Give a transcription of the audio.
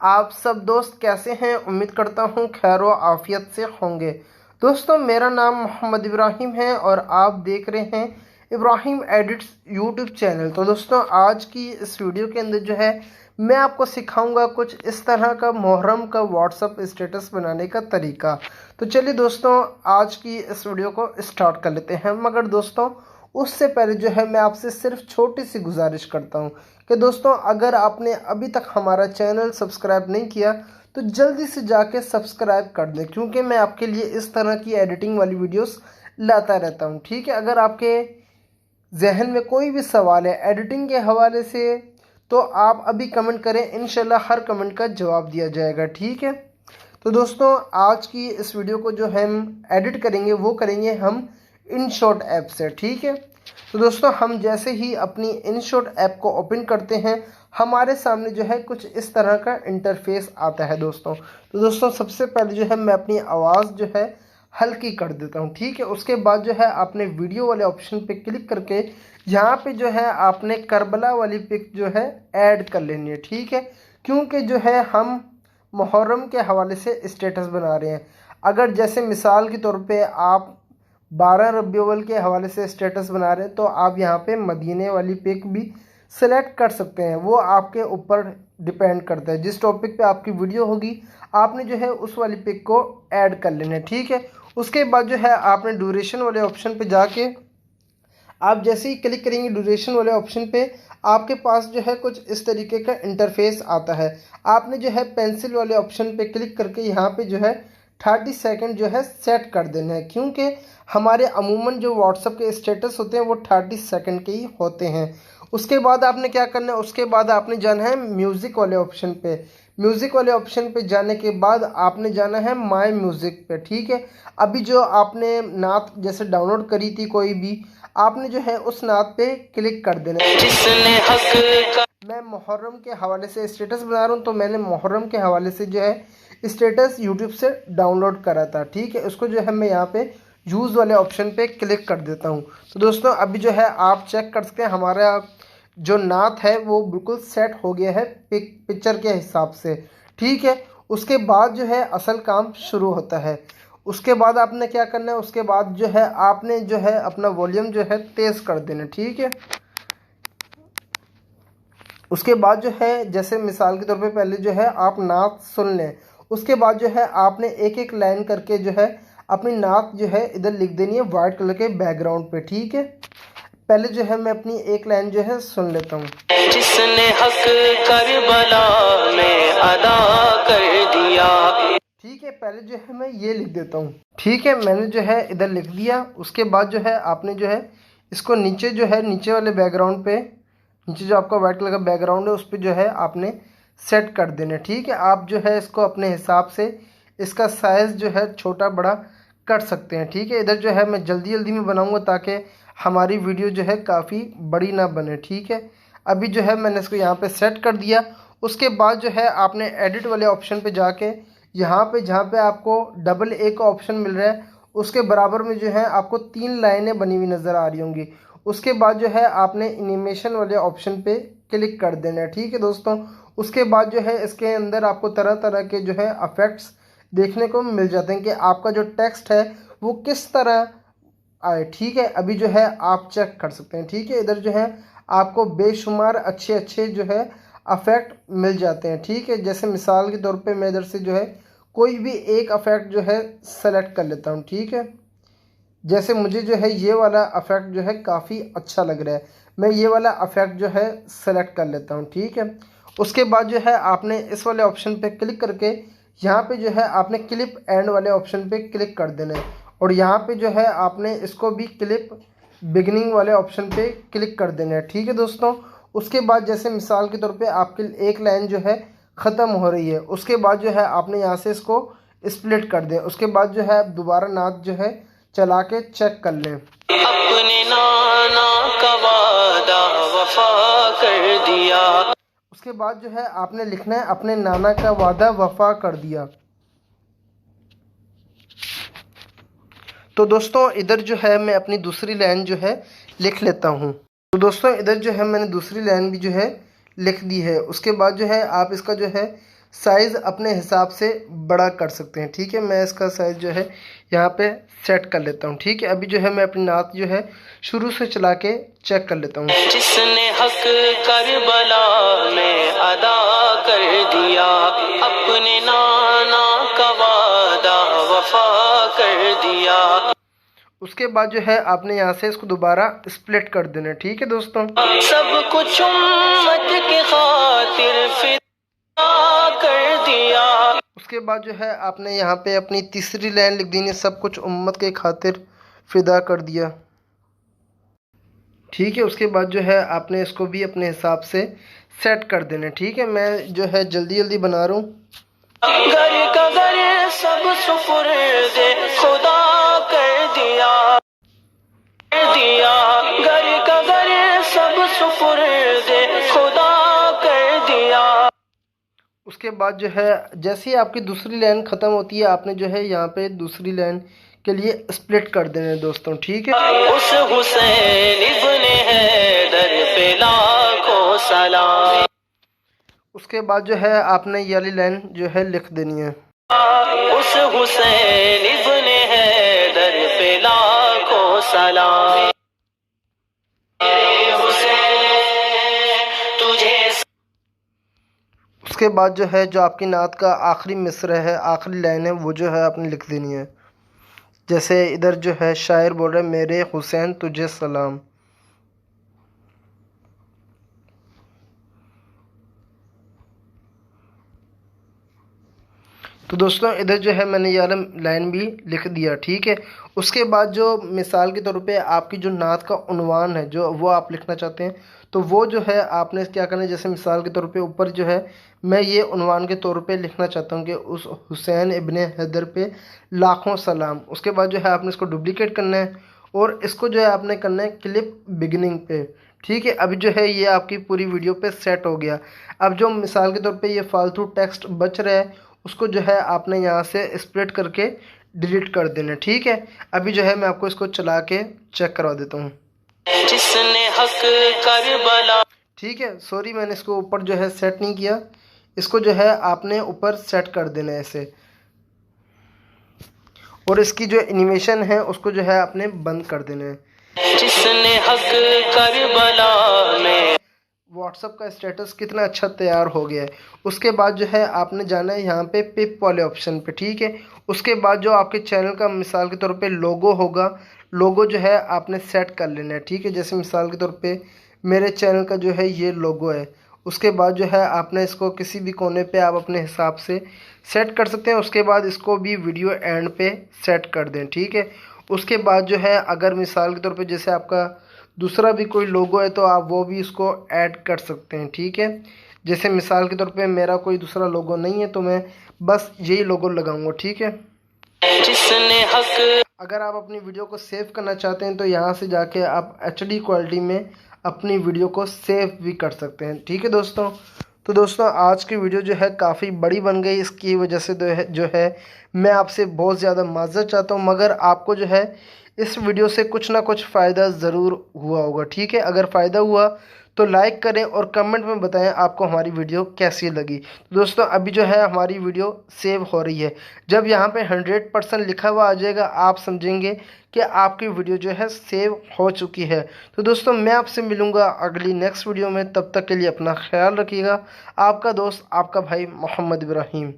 आप सब दोस्त कैसे हैं? उम्मीद करता हूँ खैर व आफियत से होंगे। दोस्तों, मेरा नाम मोहम्मद इब्राहिम है और आप देख रहे हैं इब्राहिम एडिट्स यूट्यूब चैनल। तो दोस्तों, आज की इस वीडियो के अंदर जो है मैं आपको सिखाऊंगा कुछ इस तरह का मुहर्रम का व्हाट्सअप स्टेटस बनाने का तरीका। तो चलिए दोस्तों, आज की इस वीडियो को स्टार्ट कर लेते हैं। मगर दोस्तों, उससे पहले जो है मैं आपसे सिर्फ छोटी सी गुजारिश करता हूँ कि दोस्तों, अगर आपने अभी तक हमारा चैनल सब्सक्राइब नहीं किया तो जल्दी से जाके सब्सक्राइब कर दें, क्योंकि मैं आपके लिए इस तरह की एडिटिंग वाली वीडियोस लाता रहता हूँ। ठीक है, अगर आपके जहन में कोई भी सवाल है एडिटिंग के हवाले से तो आप अभी कमेंट करें, इंशाल्लाह हर कमेंट का जवाब दिया जाएगा। ठीक है, तो दोस्तों, आज की इस वीडियो को जो हम एडिट करेंगे वो करेंगे हम InShot ऐप से। ठीक है, तो दोस्तों, हम जैसे ही अपनी InShot ऐप को ओपन करते हैं हमारे सामने जो है कुछ इस तरह का इंटरफेस आता है दोस्तों। तो दोस्तों, सबसे पहले जो है मैं अपनी आवाज़ जो है हल्की कर देता हूँ। ठीक है, उसके बाद जो है आपने वीडियो वाले ऑप्शन पे क्लिक करके यहाँ पे जो है आपने करबला वाली पिक जो है ऐड कर लेनी है। ठीक है, क्योंकि जो है हम मुहर्रम के हवाले से स्टेटस बना रहे हैं। अगर जैसे मिसाल के तौर पे आप 12 रबी अव्वल के हवाले से स्टेटस बना रहे हैं तो आप यहाँ पे मदीने वाली पिक भी सिलेक्ट कर सकते हैं। वो आपके ऊपर डिपेंड करता है, जिस टॉपिक पे आपकी वीडियो होगी आपने जो है उस वाली पिक को ऐड कर लेना है। ठीक है, उसके बाद जो है आपने ड्यूरेशन वाले ऑप्शन पे जाके आप जैसे ही क्लिक करेंगे ड्यूरेशन वाले ऑप्शन पे आपके पास जो है कुछ इस तरीके का इंटरफेस आता है। आपने जो है पेंसिल वाले ऑप्शन पे क्लिक करके यहाँ पे जो है 30 सेकंड जो है सेट कर देना है, क्योंकि हमारे अमूमन जो व्हाट्सएप के स्टेटस होते हैं वो 30 सेकंड के ही होते हैं। उसके बाद आपने क्या करना है, उसके बाद आपने जाना है म्यूज़िक वाले ऑप्शन पे। म्यूज़िक वाले ऑप्शन पे जाने के बाद आपने जाना है माय म्यूज़िक पे। ठीक है, अभी जो आपने नात जैसे डाउनलोड करी थी कोई भी, आपने जो है उस नात पे क्लिक कर देना है। जिसने हक मैं मुहर्रम के हवाले से स्टेटस बना रहा हूँ तो मैंने मुहर्रम के हवाले से जो है स्टेटस यूट्यूब से डाउनलोड करा था। ठीक है, उसको जो है मैं यहाँ पे यूज़ वाले ऑप्शन पे क्लिक कर देता हूँ। तो दोस्तों, अभी जो है आप चेक कर सकते हैं हमारा जो नात है वो बिल्कुल सेट हो गया है पिक्चर के हिसाब से। ठीक है, उसके बाद जो है असल काम शुरू होता है। उसके बाद आपने क्या करना है, उसके बाद जो है आपने जो है अपना वॉल्यूम जो है तेज़ कर देना। ठीक है, उसके बाद जो है जैसे मिसाल के तौर पे पहले जो है आप नात सुन लें, उसके बाद जो है आपने एक एक लाइन करके जो है अपनी नात जो है इधर लिख देनी है वाइट कलर के बैकग्राउंड पे। ठीक है, पहले जो है मैं अपनी एक लाइन जो है सुन लेता हूँ। जिसने हक करबला में अदा कर दिया। ठीक है, पहले जो है मैं ये लिख देता हूँ। ठीक है, मैंने जो है इधर लिख दिया। उसके बाद जो है आपने जो है इसको नीचे जो है नीचे वाले बैकग्राउंड पे, नीचे जो आपका वाइट कलर का बैकग्राउंड है उस पर जो है आपने सेट कर देना। ठीक है, आप जो है इसको अपने हिसाब से इसका साइज़ जो है छोटा बड़ा कर सकते हैं। ठीक है, इधर जो है मैं जल्दी जल्दी में बनाऊंगा ताकि हमारी वीडियो जो है काफ़ी बड़ी ना बने। ठीक है, अभी जो है मैंने इसको यहाँ पे सेट कर दिया। उसके बाद जो है आपने एडिट वाले ऑप्शन पे जाके यहाँ पे जहाँ पे आपको डबल ए का ऑप्शन मिल रहा है उसके बराबर में जो है आपको 3 लाइनें बनी हुई नज़र आ रही होंगी। उसके बाद जो है आपने एनिमेशन वाले ऑप्शन पे क्लिक कर देना है। ठीक है दोस्तों, उसके बाद जो है इसके अंदर आपको तरह तरह के जो है इफेक्ट्स देखने को मिल जाते हैं कि आपका जो टेक्स्ट है वो किस तरह आए। ठीक है, अभी जो है आप चेक कर सकते हैं। ठीक है, इधर जो है आपको बेशुमार अच्छे अच्छे जो है इफेक्ट मिल जाते हैं। ठीक है, जैसे मिसाल के तौर पे मैं इधर से जो है कोई भी एक इफेक्ट जो है सेलेक्ट कर लेता हूँ। ठीक है, जैसे मुझे जो है ये वाला इफेक्ट जो है काफ़ी अच्छा लग रहा है, मैं ये वाला इफेक्ट जो है सेलेक्ट कर लेता हूँ। ठीक है, उसके बाद जो है आपने इस वाले ऑप्शन पे क्लिक करके यहाँ पे जो है आपने क्लिप एंड वाले ऑप्शन पे क्लिक कर देना है और यहाँ पे जो है आपने इसको भी क्लिप बिगिनिंग वाले ऑप्शन पे क्लिक कर देना है। ठीक है दोस्तों, उसके बाद जैसे मिसाल के तौर पे आपकी एक लाइन जो है ख़त्म हो रही है, उसके बाद जो है आपने यहाँ से इसको स्प्लिट कर दें। उसके बाद जो है दोबारा नात जो है चला के चेक कर लें। अपने नाना का वादा वफा कर दिया। उसके बाद जो है आपने लिखना है अपने नाना का वादा वफा कर दिया। तो दोस्तों, इधर जो है मैं अपनी दूसरी लाइन जो है लिख लेता हूँ। तो दोस्तों, इधर जो है मैंने दूसरी लाइन भी जो है लिख दी है। उसके बाद जो है आप इसका जो है साइज़ अपने हिसाब से बड़ा कर सकते हैं। ठीक है, मैं इसका साइज़ जो है यहाँ पे सेट कर लेता हूँ। ठीक है, अभी जो है मैं अपनी नात जो है शुरू से चला के चेक कर लेता हूँ। जिसने हक करबला में अदा कर दिया, अपने नाना का वादा वफा कर दिया। उसके बाद जो है आपने यहाँ से इसको दोबारा स्प्लिट कर देना है। ठीक है दोस्तों, सब कुछ उम्मत के खातिर फिदा कर दिया। उसके बाद जो है आपने यहाँ पे अपनी तीसरी लाइन लिख देनी है, सब कुछ उम्मत के खातिर फिदा कर दिया। ठीक है, उसके बाद जो है आपने इसको भी अपने हिसाब से सेट कर देना है। ठीक है, मैं जो है जल्दी जल्दी बना रहा हूँ। घर का घर सब सुपुर्दे खुदा कर दिया, घर का घर सब सुपुर्दे खुदा कर दिया। उसके बाद जो है जैसे ही आपकी दूसरी लाइन ख़त्म होती है, आपने जो है यहाँ पे दूसरी लाइन के लिए स्प्लिट कर देना है दोस्तों। ठीक है, उस हुसैन इब्ने हैदर पे लाखों सलाम। उसके बाद जो है आपने ये वाली लाइन जो है लिख देनी है। उस हुसैन इब्ने हैदर पे लाखों सलाम। उसके बाद जो है जो आपकी नात का आखिरी मिसरा है, आखिरी लाइन है, वो जो है आपने लिख देनी है। जैसे इधर जो है शायर बोल रहे हैं, मेरे हुसैन तुझे सलाम। तो दोस्तों इधर जो है मैंने ये वाला लाइन भी लिख दिया। ठीक है, उसके बाद जो मिसाल के तौर पे आपकी जो नात का उन्वान है जो वो आप लिखना चाहते हैं, तो वो जो है आपने क्या करना है, जैसे मिसाल के तौर पे ऊपर जो है मैं ये उन्वान के तौर पे लिखना चाहता हूँ कि उस हुसैन इब्ने हैदर पे लाखों सलाम। उसके बाद जो है आपने इसको डुप्लीकेट करना है और इसको जो है आपने करना है क्लिप बिगिनिंग पे। ठीक है, अभी जो है ये आपकी पूरी वीडियो पे सेट हो गया। अब जो मिसाल के तौर पे ये फालतू टेक्स्ट बच रहा है, उसको जो है आपने यहाँ से स्प्लिट करके डिलीट कर देना। ठीक है, अभी जो है मैं आपको इसको चला के चेक करवा देता हूँ। जिसने हक करबला। ठीक है, सॉरी मैंने इसको ऊपर जो है सेट नहीं किया, इसको जो है आपने ऊपर सेट कर देना है ऐसे, और इसकी जो एनिमेशन है उसको जो है आपने बंद कर देना है। जिसने हक करबला में। व्हाट्सअप का स्टेटस कितना अच्छा तैयार हो गया है। उसके बाद जो है आपने जाना है यहाँ पे पिप वाले ऑप्शन पे। ठीक है, उसके बाद जो आपके चैनल का मिसाल के तौर पे लोगो होगा, लोगो जो है आपने सेट कर लेना है। ठीक है, जैसे मिसाल के तौर पे मेरे चैनल का जो है ये लोगो है। उसके बाद जो है आपने इसको किसी भी कोने पे आप अपने हिसाब से सेट कर सकते हैं। उसके बाद इसको भी वीडियो एंड पे सेट कर दें। ठीक है, उसके बाद जो है अगर मिसाल के तौर पे जैसे आपका दूसरा भी कोई लोगो है तो आप वो भी इसको ऐड कर सकते हैं। ठीक है, जैसे मिसाल के तौर पे मेरा कोई दूसरा लोगो नहीं है तो मैं बस यही लोगो लगाऊंगा। ठीक है, जिसने हक। अगर आप अपनी वीडियो को सेव करना चाहते हैं तो यहाँ से जाके आप HD क्वालिटी में अपनी वीडियो को सेव भी कर सकते हैं। ठीक है दोस्तों, तो दोस्तों आज की वीडियो जो है काफ़ी बड़ी बन गई, इसकी वजह से जो है मैं आपसे बहुत ज़्यादा माज़रत चाहता हूँ, मगर आपको जो है इस वीडियो से कुछ ना कुछ फ़ायदा ज़रूर हुआ होगा। ठीक है, अगर फ़ायदा हुआ तो लाइक करें और कमेंट में बताएं आपको हमारी वीडियो कैसी लगी। तो दोस्तों अभी जो है हमारी वीडियो सेव हो रही है, जब यहाँ पे 100% लिखा हुआ आ जाएगा आप समझेंगे कि आपकी वीडियो जो है सेव हो चुकी है। तो दोस्तों मैं आपसे मिलूँगा अगली नेक्स्ट वीडियो में, तब तक के लिए अपना ख्याल रखिएगा। आपका दोस्त आपका भाई मोहम्मद इब्राहिम।